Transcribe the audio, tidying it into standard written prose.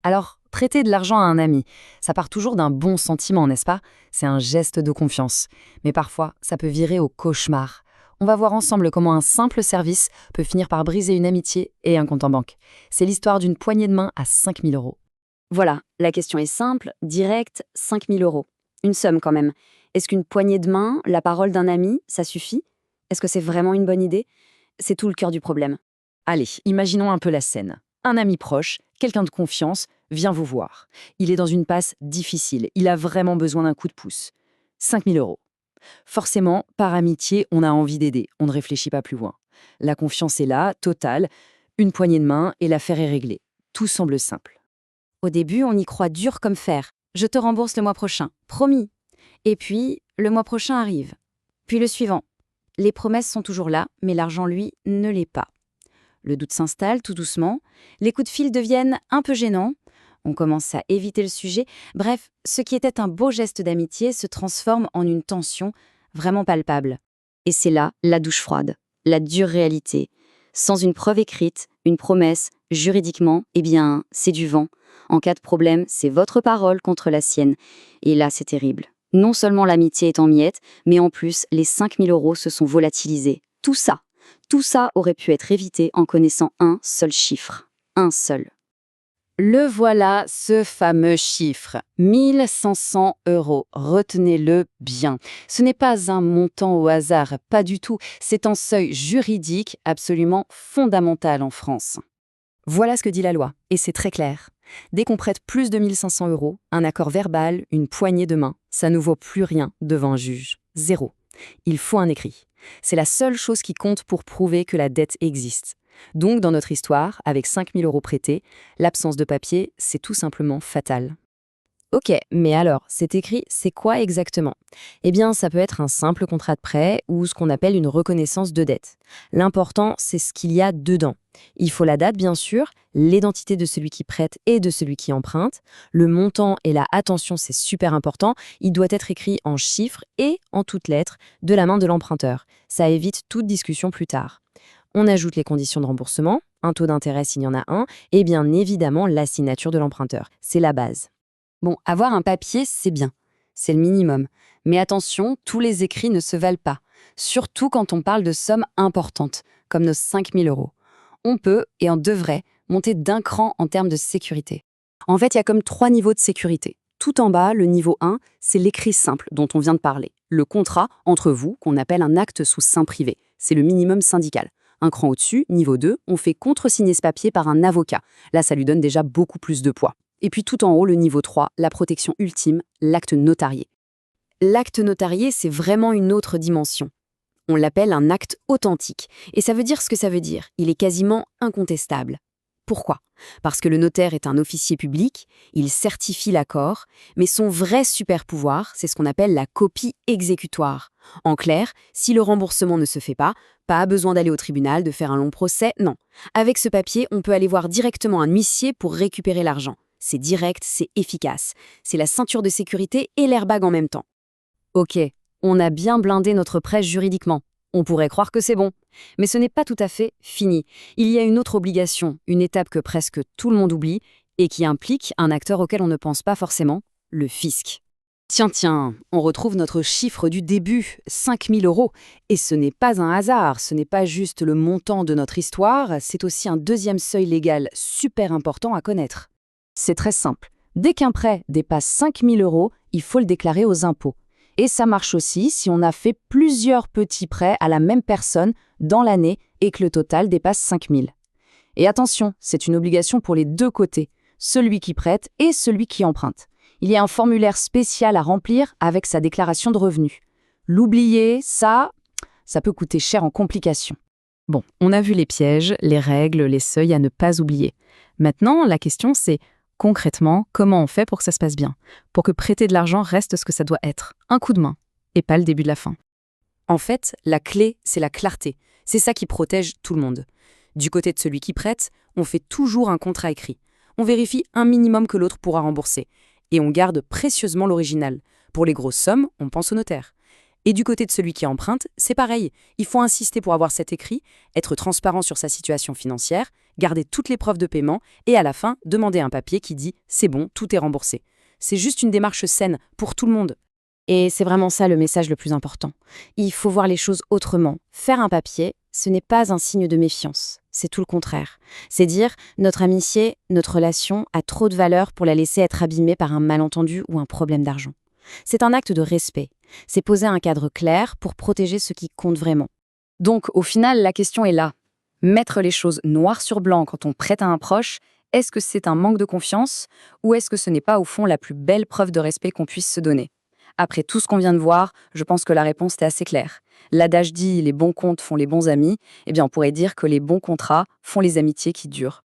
Alors, prêter de l'argent à un ami, ça part toujours d'un bon sentiment, n'est-ce pas? C'est un geste de confiance. Mais parfois, ça peut virer au cauchemar. On va voir ensemble comment un simple service peut finir par briser une amitié et un compte en banque. C'est l'histoire d'une poignée de main à 5 000 euros. Voilà, la question est simple, directe, 5 000 euros. Une somme quand même. Est-ce qu'une poignée de main, la parole d'un ami, ça suffit? Est-ce que c'est vraiment une bonne idée? C'est tout le cœur du problème. Allez, imaginons un peu la scène. Un ami proche, quelqu'un de confiance, vient vous voir. Il est dans une passe difficile, il a vraiment besoin d'un coup de pouce. 5 000 euros. Forcément, par amitié, on a envie d'aider, on ne réfléchit pas plus loin. La confiance est là, totale, une poignée de main et l'affaire est réglée. Tout semble simple. Au début, on y croit dur comme fer. Je te rembourse le mois prochain, promis. Et puis, le mois prochain arrive. Puis le suivant. Les promesses sont toujours là, mais l'argent, lui, ne l'est pas. Le doute s'installe tout doucement, les coups de fil deviennent un peu gênants, on commence à éviter le sujet. Bref, ce qui était un beau geste d'amitié se transforme en une tension vraiment palpable. Et c'est là la douche froide, la dure réalité. Sans une preuve écrite, une promesse, juridiquement, eh bien, c'est du vent. En cas de problème, c'est votre parole contre la sienne. Et là, c'est terrible. Non seulement l'amitié est en miettes, mais en plus, les 5 000 euros se sont volatilisés. Tout ça aurait pu être évité en connaissant un seul chiffre. Un seul. Le voilà, ce fameux chiffre, 1 500 euros. Retenez-le bien. Ce n'est pas un montant au hasard, pas du tout. C'est un seuil juridique absolument fondamental en France. Voilà ce que dit la loi, et c'est très clair. Dès qu'on prête plus de 1 500 euros, un accord verbal, une poignée de main, ça ne vaut plus rien devant un juge. Zéro. Il faut un écrit. C'est la seule chose qui compte pour prouver que la dette existe. Donc, dans notre histoire, avec 5 000 euros prêtés, l'absence de papier, c'est tout simplement fatal. Ok, mais alors, cet écrit, c'est quoi exactement? Eh bien, ça peut être un simple contrat de prêt ou ce qu'on appelle une reconnaissance de dette. L'important, c'est ce qu'il y a dedans. Il faut la date, bien sûr, l'identité de celui qui prête et de celui qui emprunte, le montant et la attention, c'est super important, il doit être écrit en chiffres et en toutes lettres de la main de l'emprunteur. Ça évite toute discussion plus tard. On ajoute les conditions de remboursement, un taux d'intérêt s'il y en a un, et bien évidemment la signature de l'emprunteur. C'est la base. Bon, avoir un papier, c'est bien. C'est le minimum. Mais attention, tous les écrits ne se valent pas. Surtout quand on parle de sommes importantes, comme nos 5 000 euros. On peut, et on devrait, monter d'un cran en termes de sécurité. En fait, il y a comme 3 niveaux de sécurité. Tout en bas, le niveau 1, c'est l'écrit simple dont on vient de parler. Le contrat entre vous, qu'on appelle un acte sous seing privé. C'est le minimum syndical. Un cran au-dessus, niveau 2, on fait contresigner ce papier par un avocat. Là, ça lui donne déjà beaucoup plus de poids. Et puis tout en haut, le niveau 3, la protection ultime, l'acte notarié. L'acte notarié, c'est vraiment une autre dimension. On l'appelle un acte authentique. Et ça veut dire ce que ça veut dire. Il est quasiment incontestable. Pourquoi? Parce que le notaire est un officier public, il certifie l'accord, mais son vrai super pouvoir, c'est ce qu'on appelle la copie exécutoire. En clair, si le remboursement ne se fait pas besoin d'aller au tribunal, de faire un long procès, non. Avec ce papier, on peut aller voir directement un huissier pour récupérer l'argent. C'est direct, c'est efficace. C'est la ceinture de sécurité et l'airbag en même temps. Ok, on a bien blindé notre prêt juridiquement. On pourrait croire que c'est bon. Mais ce n'est pas tout à fait fini. Il y a une autre obligation, une étape que presque tout le monde oublie et qui implique un acteur auquel on ne pense pas forcément, le fisc. Tiens, on retrouve notre chiffre du début, 5 000 euros. Et ce n'est pas un hasard, ce n'est pas juste le montant de notre histoire, c'est aussi un deuxième seuil légal super important à connaître. C'est très simple. Dès qu'un prêt dépasse 5 000 euros, il faut le déclarer aux impôts. Et ça marche aussi si on a fait plusieurs petits prêts à la même personne dans l'année et que le total dépasse 5 000. Et attention, c'est une obligation pour les deux côtés, celui qui prête et celui qui emprunte. Il y a un formulaire spécial à remplir avec sa déclaration de revenus. L'oublier, ça peut coûter cher en complications. Bon, on a vu les pièges, les règles, les seuils à ne pas oublier. Maintenant, la question c'est, concrètement, comment on fait pour que ça se passe bien? Pour que prêter de l'argent reste ce que ça doit être, un coup de main, et pas le début de la fin. En fait, la clé, c'est la clarté. C'est ça qui protège tout le monde. Du côté de celui qui prête, on fait toujours un contrat écrit. On vérifie un minimum que l'autre pourra rembourser. Et on garde précieusement l'original. Pour les grosses sommes, on pense au notaire. Et du côté de celui qui emprunte, c'est pareil. Il faut insister pour avoir cet écrit, être transparent sur sa situation financière, garder toutes les preuves de paiement et à la fin, demander un papier qui dit « c'est bon, tout est remboursé ». C'est juste une démarche saine pour tout le monde. Et c'est vraiment ça le message le plus important. Il faut voir les choses autrement. Faire un papier, ce n'est pas un signe de méfiance. C'est tout le contraire. C'est dire, notre amitié, notre relation a trop de valeur pour la laisser être abîmée par un malentendu ou un problème d'argent. C'est un acte de respect. C'est poser un cadre clair pour protéger ce qui compte vraiment. Donc, au final, la question est là. Mettre les choses noir sur blanc quand on prête à un proche, est-ce que c'est un manque de confiance ou est-ce que ce n'est pas au fond la plus belle preuve de respect qu'on puisse se donner? Après tout ce qu'on vient de voir, je pense que la réponse est assez claire. L'adage dit « les bons comptes font les bons amis », eh bien on pourrait dire que les bons contrats font les amitiés qui durent.